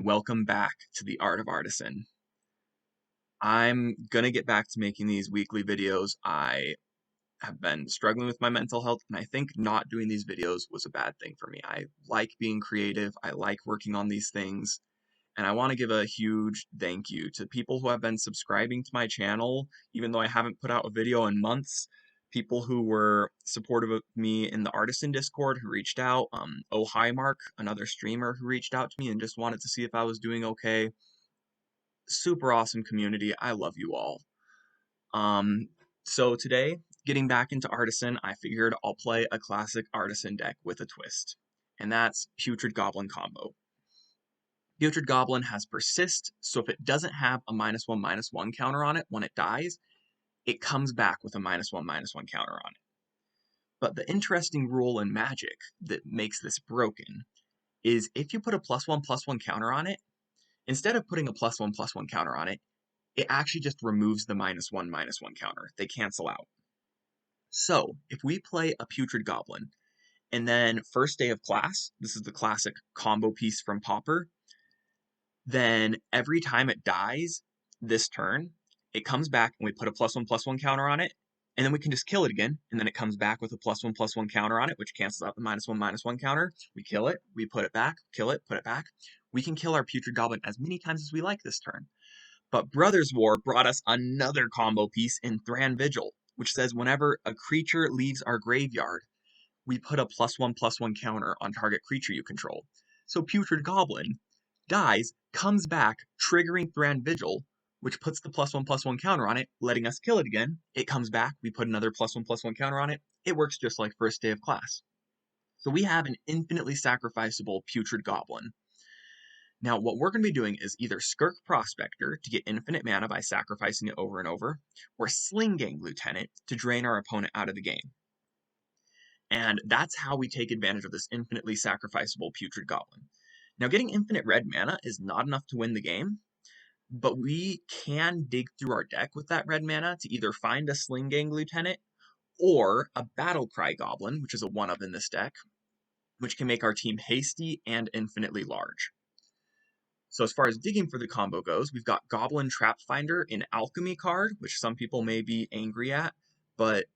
welcome back to the Art of Artisan. I'm gonna get back to making these weekly videos. I have been struggling with my mental health, and I think not doing these videos was a bad thing for me. I like being creative, I like working on these things, and I want to give a huge thank you to people who have been subscribing to my channel, even though I haven't put out a video in months. People who were supportive of me in the Artisan Discord who reached out. Oh Hi Mark, another streamer who reached out to me and just wanted to see if I was doing okay. Super awesome community. I love you all. So today, getting back into Artisan, I figured I'll play a classic Artisan deck with a twist, and that's Putrid Goblin combo. Putrid Goblin has Persist, so if it doesn't have a -1/-1 counter on it when it dies, it comes back with a -1/-1 counter on it. But the interesting rule in Magic that makes this broken is if you put a +1/+1 counter on it, instead of putting a +1/+1 counter on it, it actually just removes the -1/-1 counter. They cancel out. So, if we play a Putrid Goblin, and then first day of class, this is the classic combo piece from Pauper, then every time it dies this turn, it comes back and we put a +1/+1 counter on it, and then we can just kill it again, and then it comes back with a +1/+1 counter on it, which cancels out the -1/-1 counter. We kill it, we put it back, kill it, put it back. We can kill our Putrid Goblin as many times as we like this turn. But Brothers War brought us another combo piece in Thran Vigil, which says whenever a creature leaves our graveyard, we put a +1/+1 counter on target creature you control. So Putrid Goblin dies, comes back, triggering Thran Vigil, which puts the +1/+1 counter on it, letting us kill it again. It comes back, we put another +1/+1 counter on it. It works just like first day of class. So we have an infinitely sacrificable Putrid Goblin. Now, what we're going to be doing is either Skirk Prospector to get infinite mana by sacrificing it over and over, or Sling Gang Lieutenant to drain our opponent out of the game. And that's how we take advantage of this infinitely sacrificable Putrid Goblin. Now, getting infinite red mana is not enough to win the game, but we can dig through our deck with that red mana to either find a Sling Gang Lieutenant or a Battlecry Goblin, which is a 1-of in this deck, which can make our team hasty and infinitely large. So as far as digging for the combo goes, we've got Goblin Trap Finder in Alchemy card, which some people may be angry at, but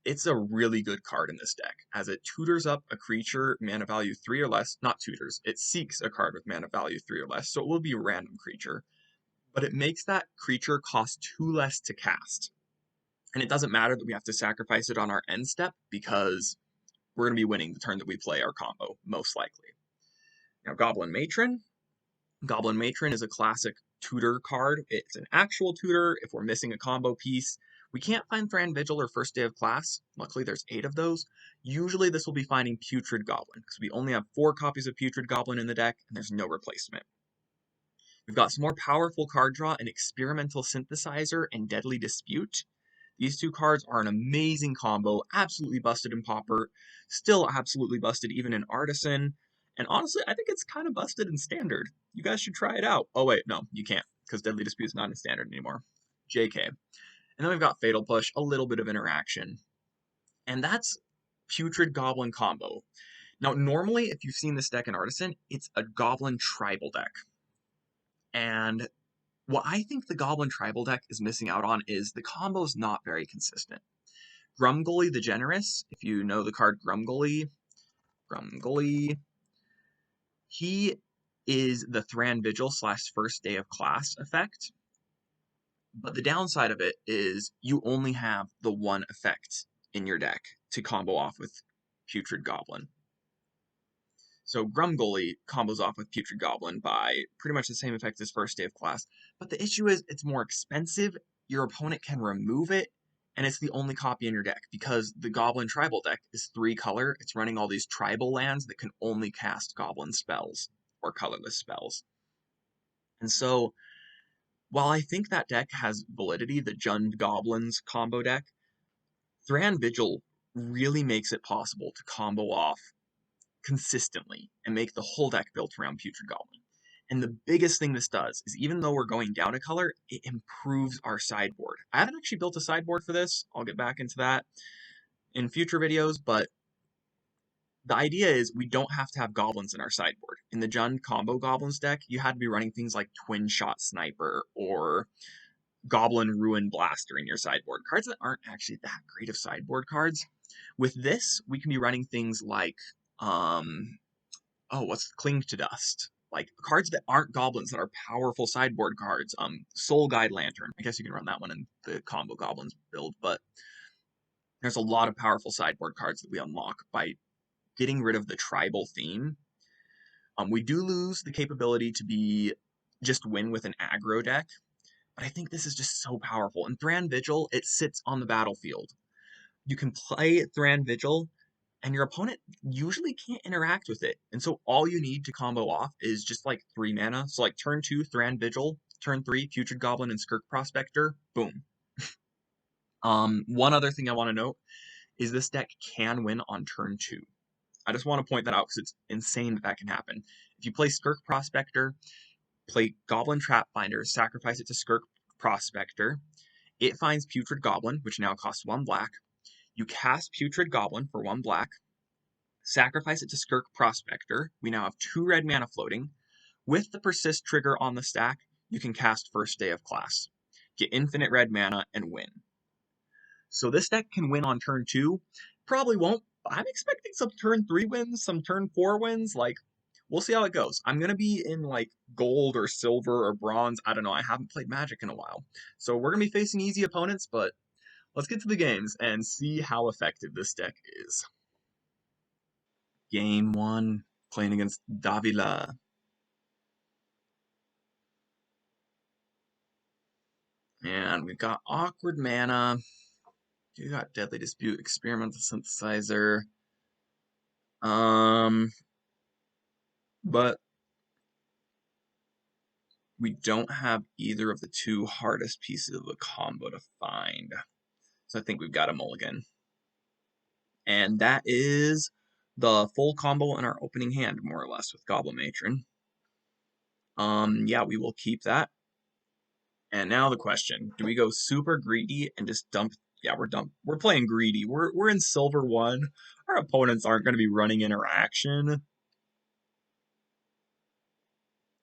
it's a really good card in this deck, as it tutors up a creature mana value 3 or less, not tutors, it seeks a card with mana value 3 or less, so it will be a random creature, but it makes that creature cost 2 less to cast. And it doesn't matter that we have to sacrifice it on our end step, because we're going to be winning the turn that we play our combo, most likely. Now, Goblin Matron. Goblin Matron is a classic tutor card. It's an actual tutor if we're missing a combo piece. We can't find Thran Vigil or First Day of Class. Luckily, there's 8 of those. Usually, this will be finding Putrid Goblin, because we only have 4 copies of Putrid Goblin in the deck, and there's no replacement. We've got some more powerful card draw in Experimental Synthesizer and Deadly Dispute. These 2 cards are an amazing combo, absolutely busted in Pauper, still absolutely busted even in Artisan. And honestly, I think it's kind of busted in Standard. You guys should try it out. Oh wait, no, you can't, because Deadly Dispute is not in Standard anymore. JK. And then we've got Fatal Push, a little bit of interaction. And that's Putrid Goblin combo. Now, normally, if you've seen this deck in Artisan, it's a Goblin Tribal deck. And what I think the Goblin Tribal deck is missing out on is the combo's not very consistent. Grumgully the Generous, if you know the card Grumgully, he is the Thran Vigil / First Day of Class effect, but the downside of it is you only have the one effect in your deck to combo off with Putrid Goblin. So Grumgully combos off with Putrid Goblin by pretty much the same effect as First Day of Class, but the issue is it's more expensive, your opponent can remove it, and it's the only copy in your deck, because the Goblin Tribal deck is 3 color, it's running all these tribal lands that can only cast Goblin spells, or colorless spells. And so, while I think that deck has validity, the Jund Goblins combo deck, Thran Vigil really makes it possible to combo off consistently and make the whole deck built around Putrid Goblin. And the biggest thing this does is, even though we're going down a color, it improves our sideboard. I haven't actually built a sideboard for this. I'll get back into that in future videos, but the idea is we don't have to have goblins in our sideboard. In the Jund combo goblins deck, you had to be running things like Twin Shot Sniper or Goblin Ruin Blaster in your sideboard. Cards that aren't actually that great of sideboard cards. With this, we can be running things like, Cling to Dust. Like cards that aren't goblins that are powerful sideboard cards. Soul Guide Lantern. I guess you can run that one in the combo goblins build, but there's a lot of powerful sideboard cards that we unlock by getting rid of the tribal theme. We do lose the capability to be just win with an aggro deck, but I think this is just so powerful. In Thran Vigil, it sits on the battlefield. You can play Thran Vigil, and your opponent usually can't interact with it. And so all you need to combo off is just like 3 mana. So like turn 2, Thran Vigil, turn 3, Putrid Goblin and Skirk Prospector, boom. One other thing I want to note is this deck can win on turn 2. I just want to point that out because it's insane that that can happen. If you play Skirk Prospector, play Goblin Trap Finder, sacrifice it to Skirk Prospector, it finds Putrid Goblin, which now costs 1 black. You cast Putrid Goblin for 1 black, sacrifice it to Skirk Prospector. We now have 2 red mana floating. With the Persist trigger on the stack, you can cast First Day of Class, get infinite red mana, and win. So this deck can win on turn 2. Probably won't. I'm expecting some turn 3 wins, some turn 4 wins. Like, we'll see how it goes. I'm going to be in, like, gold or silver or bronze. I don't know. I haven't played Magic in a while. So we're going to be facing easy opponents, but let's get to the games and see how effective this deck is. Game 1, playing against Davila. And we've got Awkward Mana. You got Deadly Dispute, Experimental Synthesizer. But we don't have either of the 2 hardest pieces of the combo to find. So I think we've got a mulligan. And that is the full combo in our opening hand, more or less, with Goblin Matron. Yeah, we will keep that. And now the question, do we go super greedy and just dump? Yeah, we're playing greedy. We're in silver 1. Our opponents aren't going to be running interaction.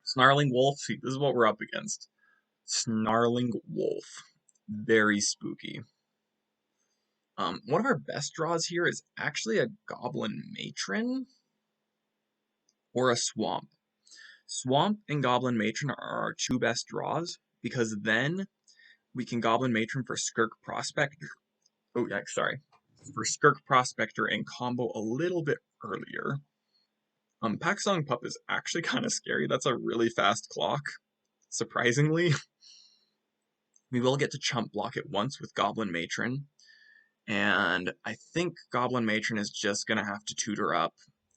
Snarling Wolf, see, this is what we're up against. Snarling Wolf. Very spooky. One of our best draws here is actually a Goblin Matron or a Swamp. Swamp and Goblin Matron are our 2 best draws because then we can Goblin Matron for Skirk Prospector. Oh, yeah, sorry. For Skirk Prospector and combo a little bit earlier. Packsong Pup is actually kind of scary. That's a really fast clock, surprisingly. We will get to chump block it once with Goblin Matron. And I think Goblin Matron is just going to have to tutor up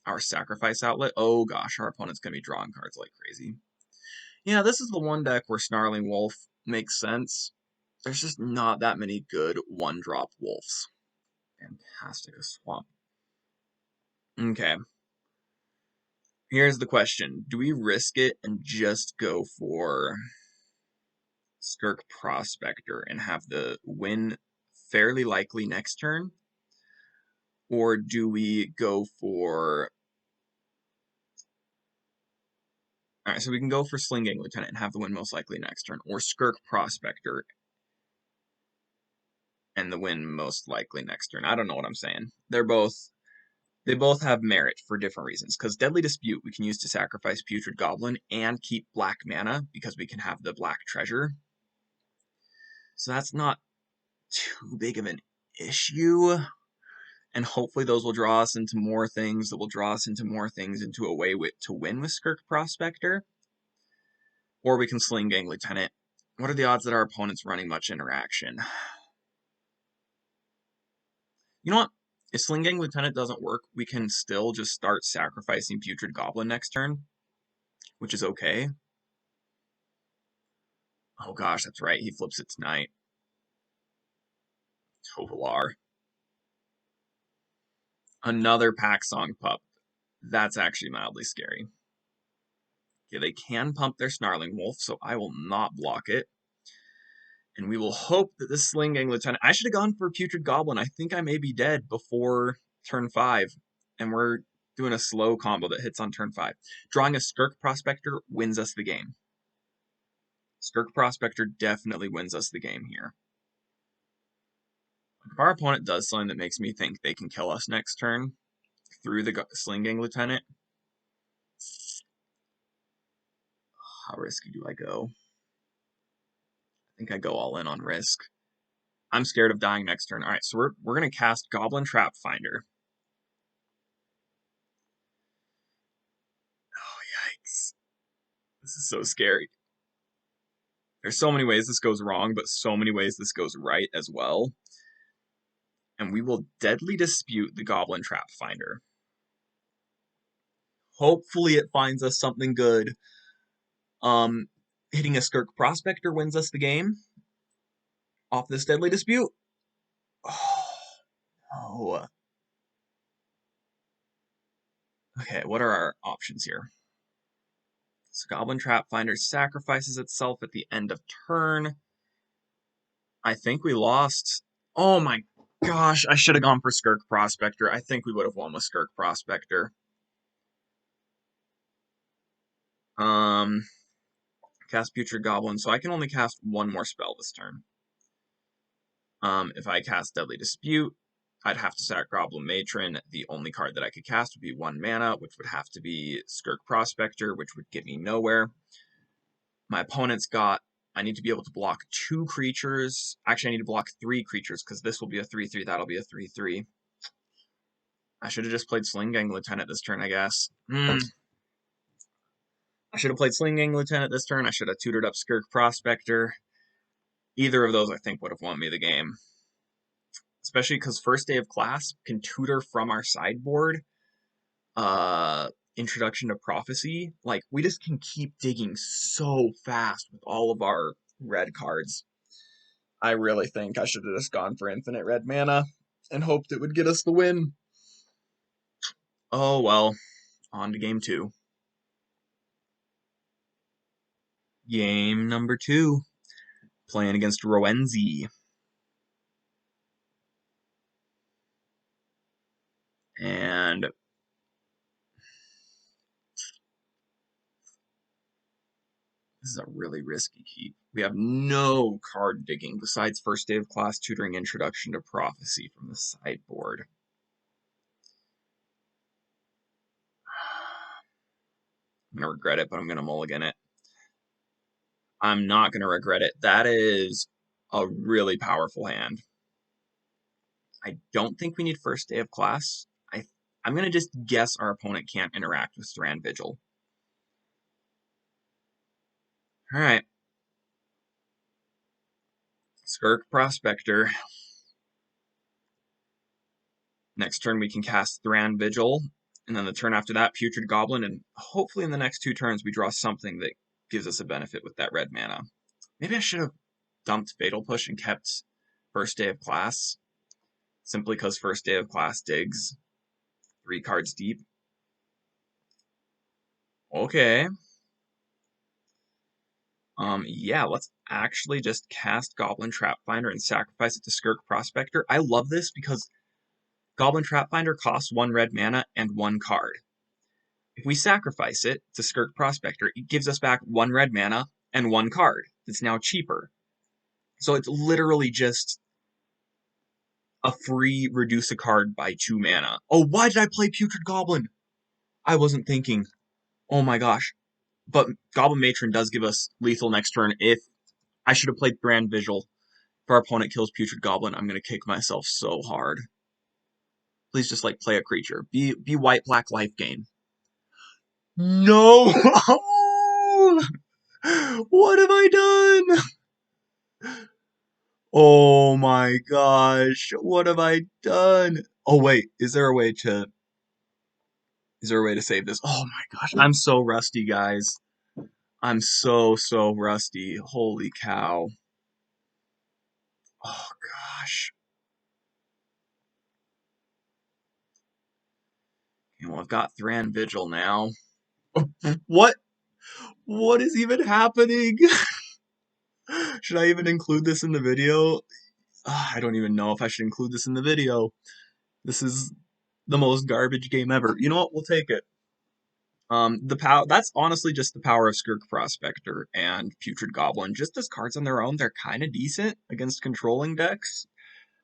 our sacrifice outlet. Oh gosh, our opponent's going to be drawing cards like crazy. Yeah, this is the one deck where Snarling Wolf makes sense. There's just not that many good 1-drop wolves. Fantastic, a swamp. Okay. Here's the question. Do we risk it and just go for Skirk Prospector and have the win fairly likely next turn? Or do we go for... Alright, so we can go for Slinging Lieutenant and have the win most likely next turn, or Skirk Prospector and the win most likely next turn. I don't know what I'm saying. They both have merit for different reasons, because Deadly Dispute we can use to sacrifice Putrid Goblin and keep black mana, because we can have the black treasure. So that's not too big of an issue. And hopefully those will draw us into more things that will draw us into more things into a way to win with Skirk Prospector. Or we can Sling Gang Lieutenant. What are the odds that our opponent's running much interaction? You know what? If Sling Gang Lieutenant doesn't work, we can still just start sacrificing Putrid Goblin next turn, which is okay. Oh gosh, that's right. He flips it tonight. Tovalar. Another Packsong Pup. That's actually mildly scary. Yeah, they can pump their Snarling Wolf, so I will not block it. And we will hope that this Sling Gang Lieutenant... I should have gone for Putrid Goblin. I think I may be dead before turn 5. And we're Doing a slow combo that hits on turn 5. Drawing a Skirk Prospector wins us the game. Skirk Prospector definitely wins us the game here. If our opponent does something that makes me think they can kill us next turn through the Sling Gang Lieutenant, how risky do I go? I think I go all in on risk. I'm scared of dying next turn. Alright, so we're going to cast Goblin Trap Finder. Oh, yikes. This is so scary. There's so many ways this goes wrong, but so many ways this goes right as well. And we will Deadly Dispute the Goblin Trap Finder. Hopefully it finds us something good. Hitting a Skirk Prospector wins us the game. Off this Deadly Dispute. Oh, no. Okay, what are our options here? So Goblin Trap Finder sacrifices itself at the end of turn. I think we lost. Oh my gosh, I should have gone for Skirk Prospector. I think we would have won with Skirk Prospector. Cast Putrid Goblin, so I can only cast one more spell this turn. If I cast Deadly Dispute, I'd have to sack Goblin Matron. The only card that I could cast would be 1 mana, which would have to be Skirk Prospector, which would get me nowhere. My opponent's got... I need to be able to block 2 creatures. Actually, I need to block 3 creatures, because this will be a 3-3, that'll be a 3-3. I should have just played Sling Gang Lieutenant this turn, I guess. I should have played Sling Gang Lieutenant this turn. I should have tutored up Skirk Prospector. Either of those, I think, would have won me the game. Especially because First Day of Class can tutor from our sideboard. Introduction to Prophecy. Like, we just can keep digging so fast with all of our red cards. I really think I should have just gone for infinite red mana and hoped it would get us the win. Oh well, on to game 2. Game number 2. Playing against Roenzi. And this is a really risky keep. We have no card digging besides First Day of Class tutoring Introduction to Prophecy from the sideboard. I'm going to regret it, but I'm going to mulligan it. I'm not going to regret it. That is a really powerful hand. I don't think we need First Day of Class. I'm going to just guess our opponent can't interact with Strand Vigil. Alright. Skirk Prospector. Next turn we can cast Thran Vigil, and then the turn after that, Putrid Goblin, and hopefully in the next 2 turns we draw something that gives us a benefit with that red mana. Maybe I should have dumped Fatal Push and kept First Day of Class, simply because First Day of Class digs 3 cards deep. Okay. Yeah, let's actually just cast Goblin Trap Finder and sacrifice it to Skirk Prospector. I love this because Goblin Trap Finder costs 1 red mana and 1 card. If we sacrifice it to Skirk Prospector, it gives us back 1 red mana and 1 card. It's now cheaper. So it's literally just a free reduce a card by 2 mana. Oh, why did I play Putrid Goblin? I wasn't thinking. Oh my gosh. But Goblin Matron does give us lethal next turn. If I should have played Thran Vigil. If our opponent kills Putrid Goblin, I'm going to kick myself so hard. Please just, like, play a creature. Be white-black life gain. No! What have I done? Oh my gosh. What have I done? Oh wait, is there a way to save this? Oh my gosh, I'm so rusty, guys. I'm so rusty. Holy cow. Oh gosh. Okay, well, I've got Thran Vigil now. What? What is even happening? Should I even include this in the video? I don't even know if I should include this in the video. This is The most garbage game ever. You know what? We'll take it. That's honestly just the power of Skirk Prospector and Putrid Goblin. Just as cards on their own, they're kind of decent against controlling decks,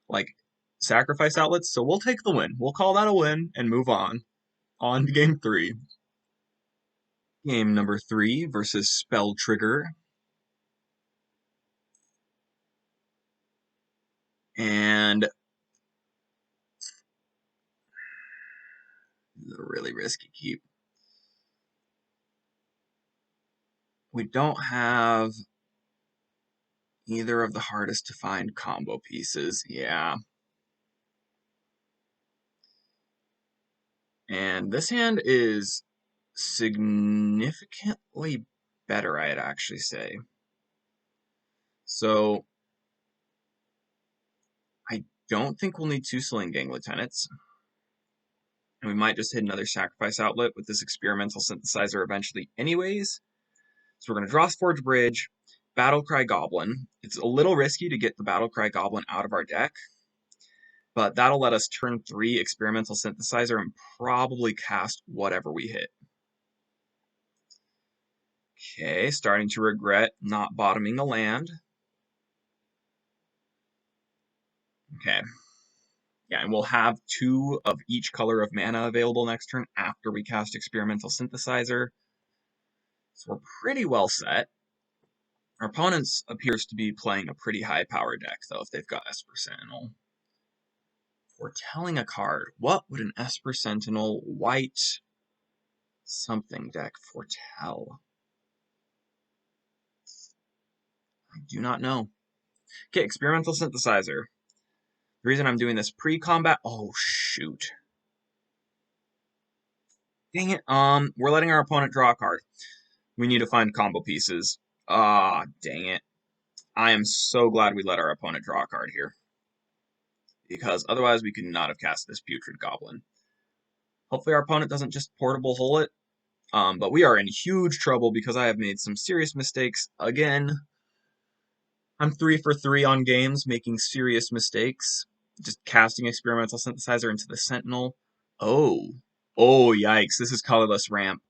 like sacrifice outlets. So we'll take the win. We'll call that a win and move on. On to game 3. Game number 3 versus Spell Trigger. And this is a really risky keep. We don't have either of the hardest to find combo pieces. Yeah. And this hand is significantly better, I'd actually say. So I don't think we'll need 2 Sling Gang Lieutenants. And we might just hit another sacrifice outlet with this experimental synthesizer eventually anyways. So we're going to draw Forge Bridge, Battlecry Goblin. It's a little risky to get the Battlecry Goblin out of our deck, but that'll let us turn 3 experimental synthesizer and probably cast whatever we hit. Okay, starting to regret not bottoming a land. Okay. Yeah, and we'll have 2 of each color of mana available next turn after we cast Experimental Synthesizer. So we're pretty well set. Our opponents appears to be playing a pretty high power deck, though, if they've got Esper Sentinel. Foretelling a card. What would an Esper Sentinel white something deck foretell? I do not know. Okay, Experimental Synthesizer. The reason I'm doing this pre-combat... Oh, shoot. Dang it. We're letting our opponent draw a card. We need to find combo pieces. Ah, dang it. I am so glad we let our opponent draw a card here, because otherwise we could not have cast this Putrid Goblin. Hopefully our opponent doesn't just portable hole it, but we are in huge trouble because I have made some serious mistakes again. I'm 3 for 3 on games, making serious mistakes. Just casting Experimental Synthesizer into the Sentinel. Oh, yikes, this is Colorless Ramp.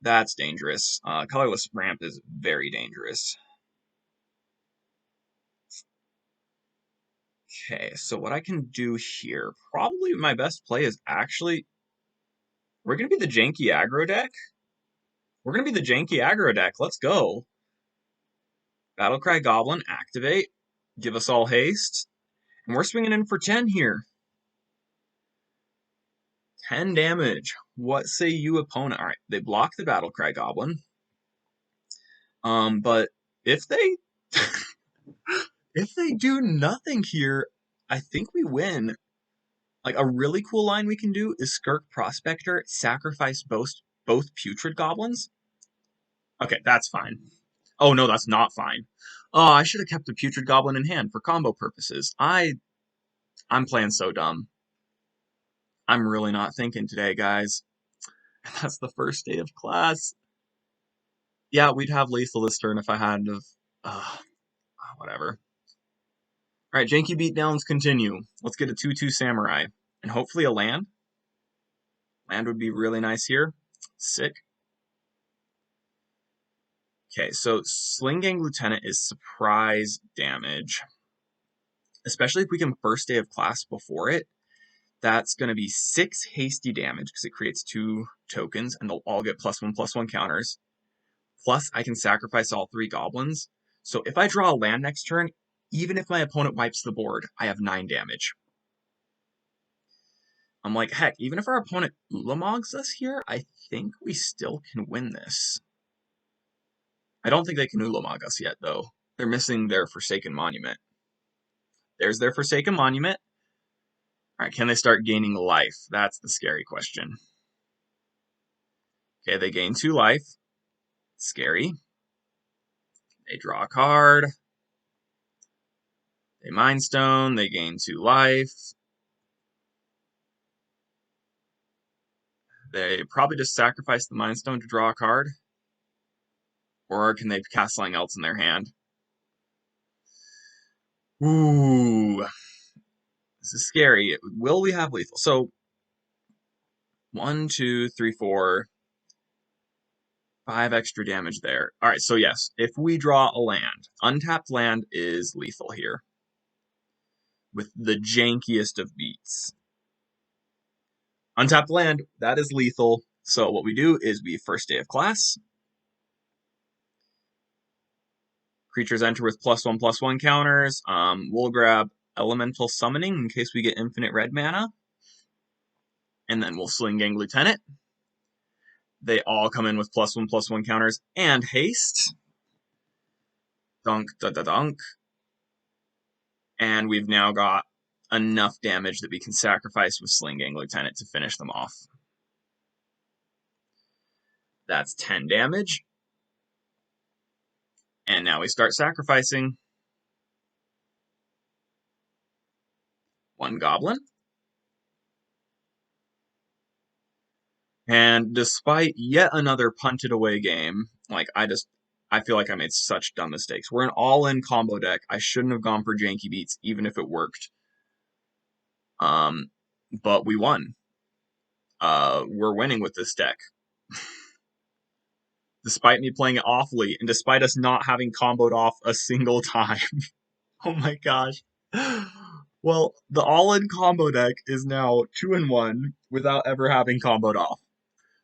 That's dangerous. Colorless Ramp is very dangerous. Okay, so what I can do here, probably my best play is actually, we're going to be the janky aggro deck. We're going to be the janky aggro deck. Let's go. Battlecry Goblin, activate. Give us all haste. And we're swinging in for 10 here. 10 damage. What say you, opponent? All right, they block the Battlecry Goblin. But if they if they do nothing here, I think we win. Like, a really cool line we can do is Skirk Prospector, sacrifice both Putrid Goblins. Okay, that's fine. Oh, no, that's not fine. Oh, I should have kept the Putrid Goblin in hand for combo purposes. I'm playing so dumb. I'm really not thinking today, guys. That's the first day of class. Yeah, we'd have lethal this turn if I hadn't have... whatever. Alright, janky beatdowns continue. Let's get a 2/2 Samurai. And hopefully a land. Land would be really nice here. Sick. Okay, so Sling Gang Lieutenant is surprise damage. Especially if we can first day of class before it. That's going to be 6 hasty damage because it creates 2 tokens and they'll all get +1/+1 counters. Plus, I can sacrifice all 3 goblins. So if I draw a land next turn, even if my opponent wipes the board, I have 9 damage. I'm like, heck, even if our opponent Ulamogs us here, I think we still can win this. I don't think they can Ulamog us yet, though. They're missing their Forsaken Monument. There's their Forsaken Monument. Alright, can they start gaining life? That's the scary question. Okay, they gain 2 life. Scary. They draw a card. They Mind Stone. They gain 2 life. They probably just sacrifice the Mind Stone to draw a card. Or can they cast something else in their hand? Ooh. This is scary. Will we have lethal? So 1, 2, 3, 4, 5 extra damage there. All right, so yes, if we draw a land, untapped land is lethal here with the jankiest of beats. Untapped land, that is lethal. So what we do is we first day of class. Creatures enter with +1/+1 counters. We'll grab Elemental Summoning in case we get infinite red mana. And then we'll Sling Gang Lieutenant. They all come in with +1/+1 counters and haste. Dunk, da da dunk. And we've now got enough damage that we can sacrifice with Sling Gang Lieutenant to finish them off. That's 10 damage. And now we start sacrificing. 1 goblin. And despite yet another punted away game, like I feel like I made such dumb mistakes. We're an all-in combo deck. I shouldn't have gone for janky beats, even if it worked. But we won. We're winning with this deck. Despite me playing it awfully, and despite us not having comboed off a single time. Oh my gosh. Well, the all-in combo deck is now 2-1 without ever having comboed off.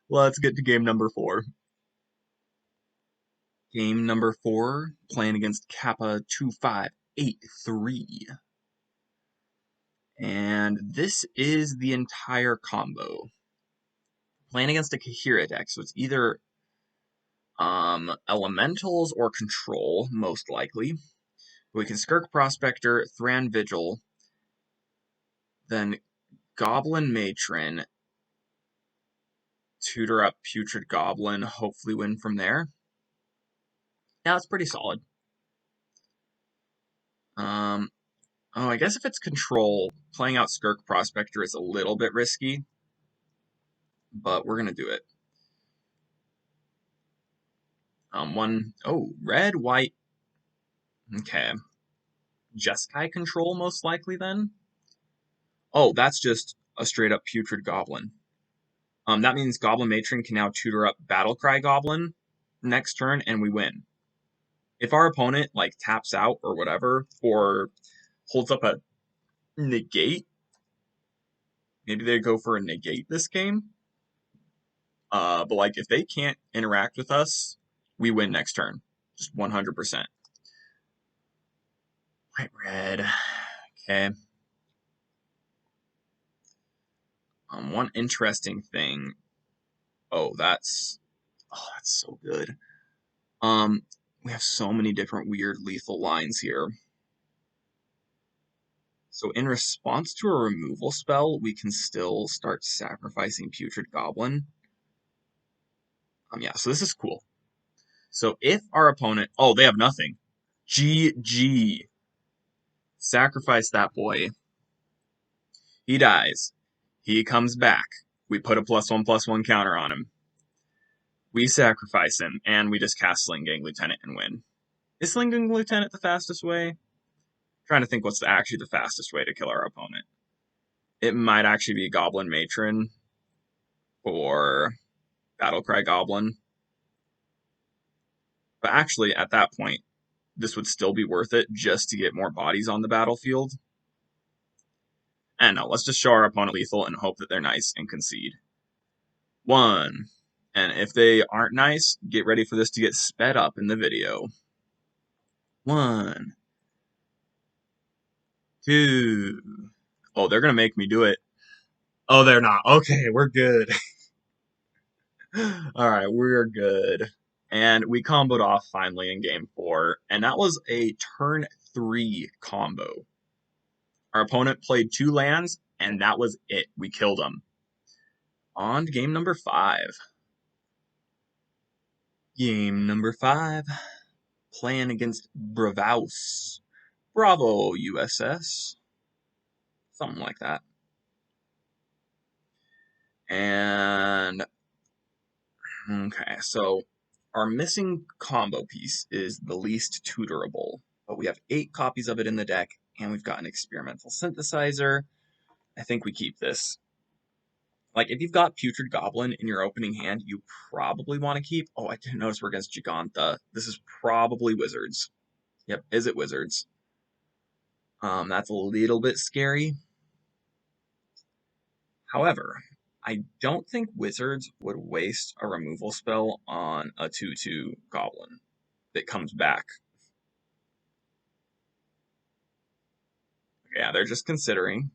Let's get to game number 4. Game number 4, playing against Kappa 2583. And this is the entire combo. Playing against a Kahira deck, so it's either Elementals or Control, most likely. We can Skirk Prospector, Thran Vigil, then Goblin Matron, tutor up Putrid Goblin, hopefully win from there. Yeah, it's pretty solid. Oh, I guess if it's Control, playing out Skirk Prospector is a little bit risky, but we're gonna do it. Red, white. Okay. Jeskai Control, most likely, then? Oh, that's just a straight-up Putrid Goblin. That means Goblin Matron can now tutor up Battlecry Goblin next turn, and we win. If our opponent, like, taps out or whatever, or holds up a negate, maybe they go for a negate this game. But, like, if they can't interact with us, we win next turn. Just 100%. White, red. Okay. One interesting thing. Oh, that's so good. We have so many different weird lethal lines here. So in response to a removal spell, we can still start sacrificing Putrid Goblin. Yeah, so this is cool. So if our opponent... Oh, they have nothing. GG. Sacrifice that boy. He dies. He comes back. We put a +1/+1 counter on him. We sacrifice him, and we just cast Sling Gang Lieutenant and win. Is Sling Gang Lieutenant the fastest way? I'm trying to think what's actually the fastest way to kill our opponent. It might actually be Goblin Matron or Battlecry Goblin. But actually, at that point, this would still be worth it just to get more bodies on the battlefield. And no, let's just show our opponent lethal and hope that they're nice and concede. 1. And if they aren't nice, get ready for this to get sped up in the video. 1. 2. Oh, they're going to make me do it. Oh, they're not. Okay, we're good. Alright, we're good. And we comboed off finally in game 4. And that was a turn 3 combo. Our opponent played 2 lands, and that was it. We killed him. On to game number 5. Game number 5. Playing against Bravaus. Bravo, USS. Something like that. And... Okay, so our missing combo piece is the least tutorable. But we have 8 copies of it in the deck, And we've got an experimental synthesizer. I think we keep this. Like, if you've got Putrid Goblin in your opening hand, you probably want to keep... Oh, I didn't notice we're against Gigantha. This is probably Wizards. Yep, Izzet Wizards. That's a little bit scary. However, I don't think Wizards would waste a removal spell on a 2/2 Goblin that comes back. Yeah, they're just considering.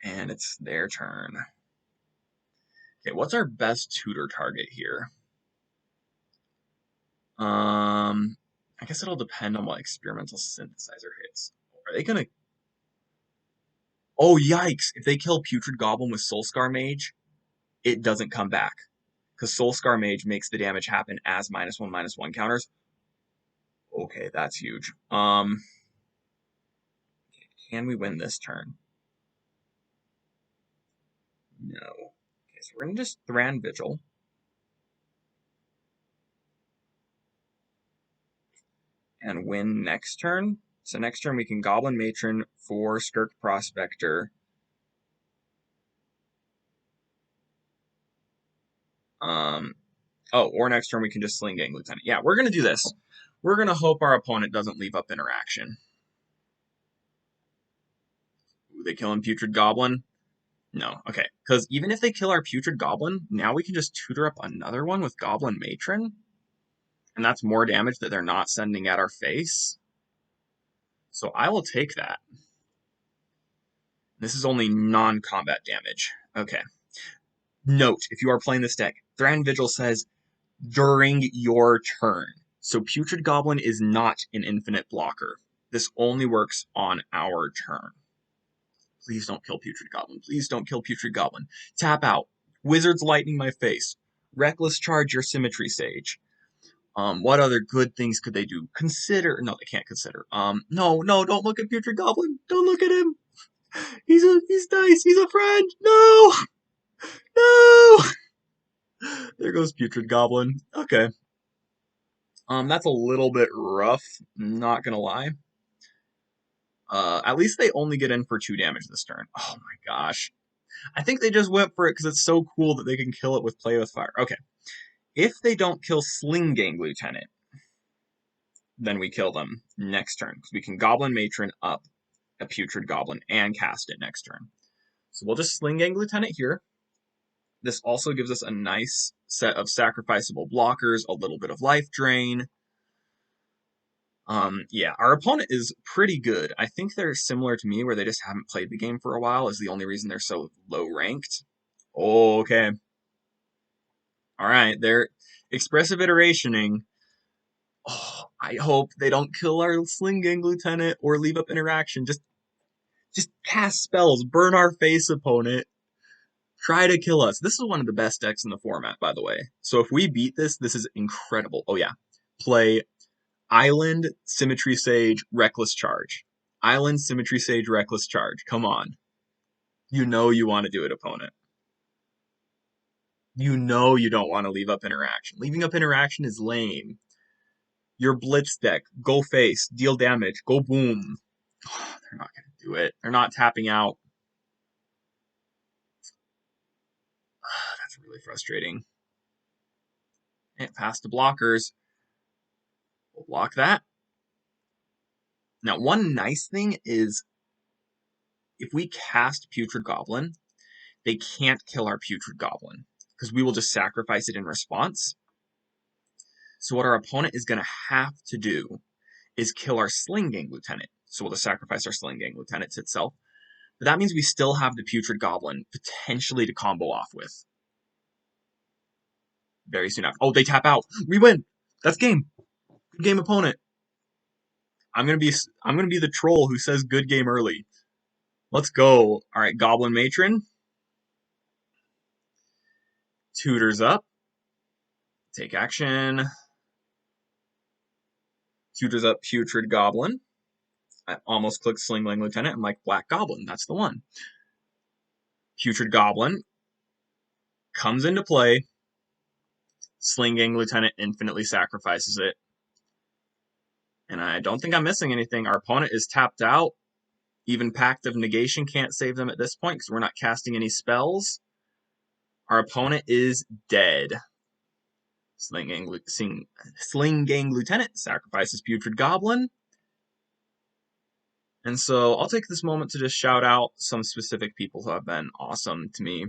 And it's their turn. Okay, what's our best tutor target here? I guess it'll depend on what experimental synthesizer hits. Are they gonna... Oh, yikes! If they kill Putrid Goblin with Soulscar Mage, it doesn't come back. Because Soulscar Mage makes the damage happen as -1/-1 counters. Okay, that's huge. Can we win this turn? No. Okay, so we're gonna just Thran Vigil. And win next turn. So next turn we can Goblin Matron for Skirk Prospector. Oh, or next turn we can just Sling Gang Lieutenant. Yeah, we're going to do this. We're going to hope our opponent doesn't leave up interaction. Ooh, they killing Putrid Goblin? No, okay. Because even if they kill our Putrid Goblin, now we can just tutor up another one with Goblin Matron. And that's more damage that they're not sending at our face. So I will take that. This is only non-combat damage. Okay. Note, if you are playing this deck, Thran Vigil says, during your turn. So Putrid Goblin is not an infinite blocker. This only works on our turn. Please don't kill Putrid Goblin. Please don't kill Putrid Goblin. Tap out. Wizard's Lightning my face. Reckless Charge your Symmetry Sage. What other good things could they do? Consider... No, they can't consider. No, don't look at Putrid Goblin. Don't look at him. He's nice. He's a friend. No! No! There goes Putrid Goblin. Okay. That's a little bit rough, not gonna lie. At least they only get in for 2 damage this turn. Oh my gosh. I think they just went for it because it's so cool that they can kill it with Play with Fire. Okay. If they don't kill Sling Gang Lieutenant, then we kill them next turn. Because we can Goblin Matron up a Putrid Goblin and cast it next turn. So we'll just Sling Gang Lieutenant here. This also gives us a nice set of sacrificable blockers, a little bit of life drain. Yeah, our opponent is pretty good. I think they're similar to me, where they just haven't played the game for a while, is the only reason they're so low ranked. Okay. Alright, they're expressive iterationing. Oh, I hope they don't kill our Sling Gang Lieutenant or leave up interaction. Just cast spells, burn our face opponent. Try to kill us. This is one of the best decks in the format, by the way. So if we beat this, this is incredible. Oh yeah. Play Island, Symmetry Sage, Reckless Charge. Island, Symmetry Sage, Reckless Charge. Come on. You know you want to do it, opponent. You know you don't want to leave up interaction. Leaving up interaction is lame. Your Blitz deck, go face, deal damage, go boom. Oh, they're not going to do it. They're not tapping out. That's really frustrating. And past the blockers. We'll block that. Now, one nice thing is if we cast Putrid Goblin, they can't kill our Putrid Goblin because we will just sacrifice it in response. So what our opponent is going to have to do is kill our Sling Gang Lieutenant. So we'll just sacrifice our Sling Gang Lieutenant to itself. But that means we still have the Putrid Goblin potentially to combo off with. Very soon after. Oh, they tap out. We win. That's game. Good game, opponent. I'm gonna be the troll who says good game early. Let's go. All right, Goblin Matron. Tutors up. Take action. Tutors up Putrid Goblin. I almost clicked Sling Gang Lieutenant. I'm like, Black Goblin. That's the one. Putrid Goblin comes into play. Sling Gang Lieutenant infinitely sacrifices it. And I don't think I'm missing anything. Our opponent is tapped out. Even Pact of Negation can't save them at this point because we're not casting any spells. Our opponent is dead. Sling Gang Lieutenant sacrifices Putrid Goblin. And so I'll take this moment to just shout out some specific people who have been awesome to me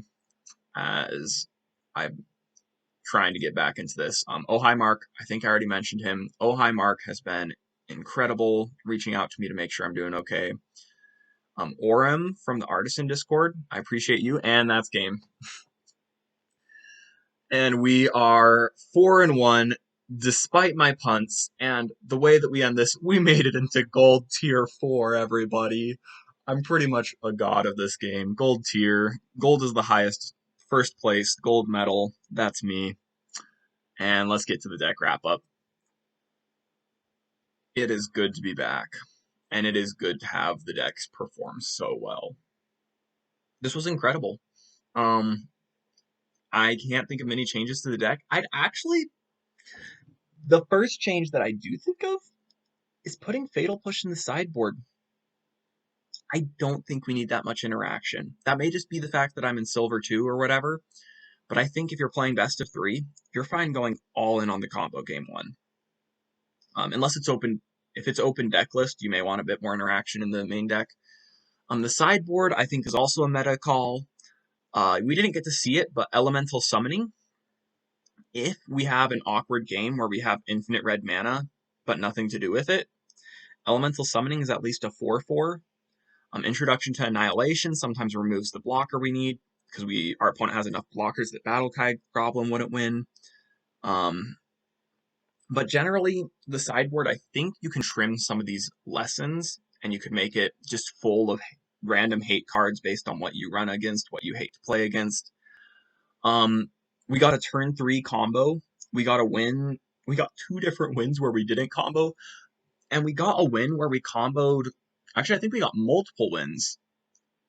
as I'm trying to get back into this. Oh Hi Mark, I think I already mentioned him. Oh Hi Mark has been incredible, reaching out to me to make sure I'm doing okay. Orem from the Artisan Discord, I appreciate you, and that's game. And we are 4-1 despite my punts, and the way that we end this, we made it into gold tier 4, everybody. I'm pretty much a god of this game. Gold tier. Gold is the highest. First place, gold medal. That's me. And let's get to the deck wrap up. It is good to be back, and it is good to have the decks perform so well. This was incredible. I can't think of many changes to the deck. The first change that I do think of is putting Fatal Push in the sideboard. I don't think we need that much interaction. That may just be the fact that I'm in Silver 2 or whatever, but I think if you're playing best of 3, you're fine going all in on the combo game 1. Unless it's open. If it's open deck list, you may want a bit more interaction in the main deck. The sideboard, I think, is also a meta call. We didn't get to see it, but Elemental Summoning. If we have an awkward game where we have infinite red mana, but nothing to do with it, Elemental Summoning is at least a 4/4. Introduction to Annihilation sometimes removes the blocker we need, because our opponent has enough blockers that Battlecry Goblin wouldn't win. But generally, the sideboard, I think you can trim some of these lessons, and you could make it just full of random hate cards based on what you run against, what you hate to play against. We got a turn 3 combo. We got a win. We got 2 different wins where we didn't combo. And we got a win where we comboed. Actually, I think we got multiple wins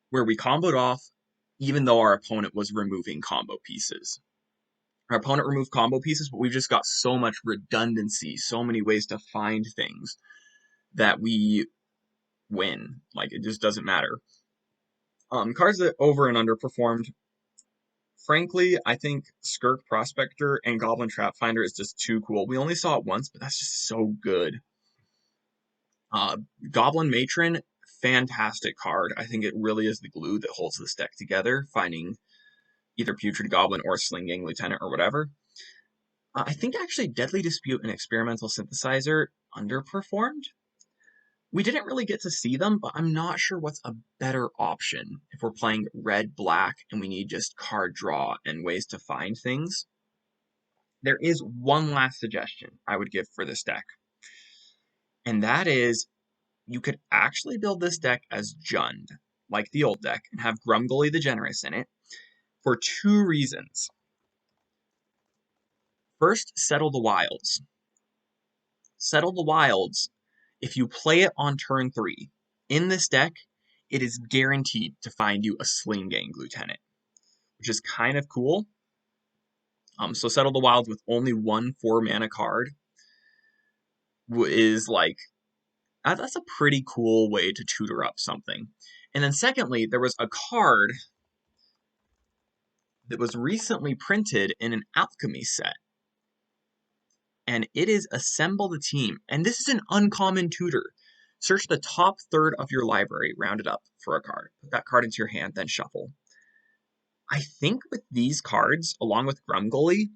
where we comboed off even though our opponent was removing combo pieces. Our opponent removed combo pieces, but we've just got so much redundancy, so many ways to find things that we win. Like, it just doesn't matter. Cards that over and underperformed. Frankly, I think Skirk Prospector and Goblin Trap Finder is just too cool. We only saw it once, but that's just so good. Goblin Matron, fantastic card. I think it really is the glue that holds this deck together, finding either Putrid Goblin or Sling Gang Lieutenant or whatever. I think actually Deadly Dispute and Experimental Synthesizer underperformed. We didn't really get to see them, but I'm not sure what's a better option if we're playing red-black and we need just card draw and ways to find things. There is one last suggestion I would give for this deck, and that is you could actually build this deck as Jund, like the old deck, and have Grumgully the Generous in it for 2 reasons. First, Settle the Wilds. Settle the Wilds, if you play it on turn 3, in this deck, it is guaranteed to find you a Sling Gang Lieutenant, which is kind of cool. So Settle the Wilds with only 1 4-mana card is like, that's a pretty cool way to tutor up something. And then secondly, there was a card that was recently printed in an alchemy set. And it is Assemble the Team. And this is an uncommon tutor. Search the top third of your library, round it up for a card. Put that card into your hand, then shuffle. I think with these cards, along with Grumgully,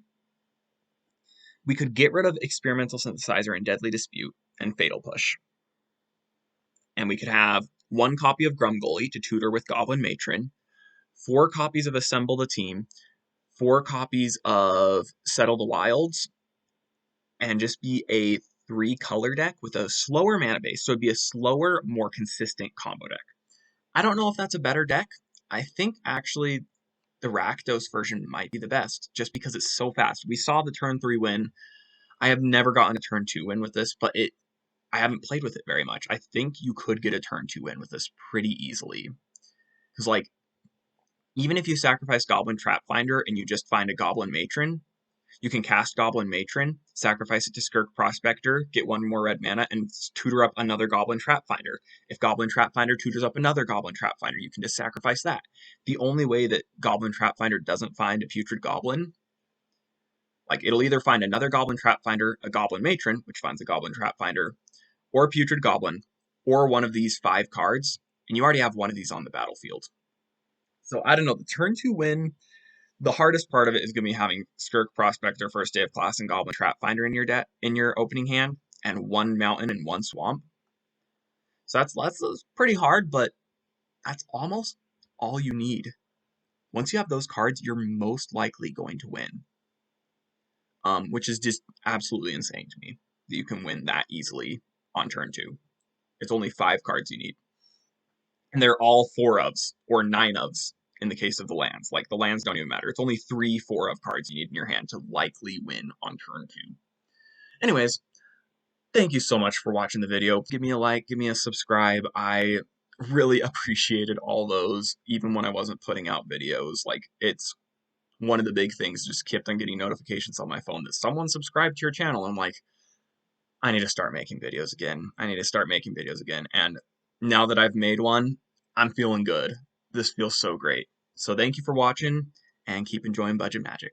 we could get rid of Experimental Synthesizer and Deadly Dispute and Fatal Push. And we could have 1 copy of Grumgully to tutor with Goblin Matron, 4 copies of Assemble the Team, 4 copies of Settle the Wilds, and just be a 3-color deck with a slower mana base. So it'd be a slower, more consistent combo deck. I don't know if that's a better deck. I think actually the Rakdos version might be the best, just because it's so fast. We saw the turn 3 win. I have never gotten a turn 2 win with this, but I haven't played with it very much. I think you could get a turn 2 win with this pretty easily. Because, like, even if you sacrifice Goblin Trap Finder and you just find a Goblin Matron, You can cast Goblin Matron, sacrifice it to Skirk Prospector, get 1 more red mana, and tutor up another Goblin Trap Finder. If Goblin Trap Finder tutors up another Goblin Trap Finder, you can just sacrifice that. The only way that Goblin Trap Finder doesn't find a Putrid Goblin, like it'll either find another Goblin Trap Finder, a Goblin Matron, which finds a Goblin Trap Finder, or a Putrid Goblin, or one of these 5 cards, and you already have one of these on the battlefield. So I don't know, the turn 2 win, the hardest part of it is going to be having Skirk Prospector, First Day of Class, and Goblin Trap Finder in your opening hand, and 1 mountain and 1 swamp. So that's pretty hard, but that's almost all you need. Once you have those cards, you're most likely going to win. Which is just absolutely insane to me that you can win that easily on turn 2. It's only 5 cards you need. And they're all 4-ofs, or 9-ofs in the case of the lands. Like, the lands don't even matter. It's only 3 4-of cards you need in your hand to likely win on turn 2. Anyways, thank you so much for watching the video. Give me a like, give me a subscribe. I really appreciated all those, even when I wasn't putting out videos. Like, it's one of the big things, just kept on getting notifications on my phone that someone subscribed to your channel. I'm like, I need to start making videos again. And now that I've made one, I'm feeling good. This feels so great. So thank you for watching, and keep enjoying Budget Magic.